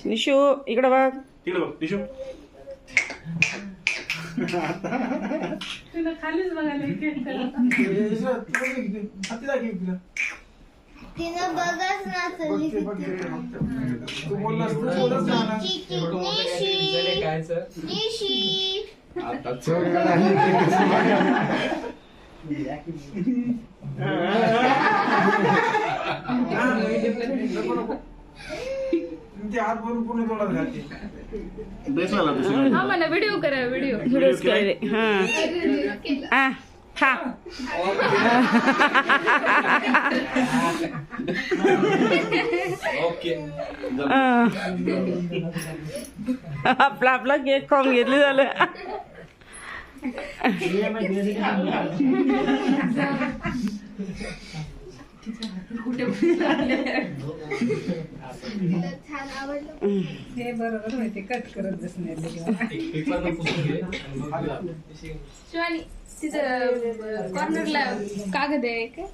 निशू इकडे बघ. तिकडे बघ निशू. तुला खालीच बघायला तिनं बघच ना चलली तू बोललास तू बोलत जा ना. निशी आता तुमचे हात भरून पूर्ण तोडत घालते. बेसला दुसरी. हा मला व्हिडिओ करा व्हिडिओ. व्हिडिओज केले. हा खा. ओके. आपला आपला केक खाऊन घेतली झालं. छान आवडलं. हे बरोबर माहिती कट करत बसणार. शिवानी तिथं कॉर्नरला कागद आहे का?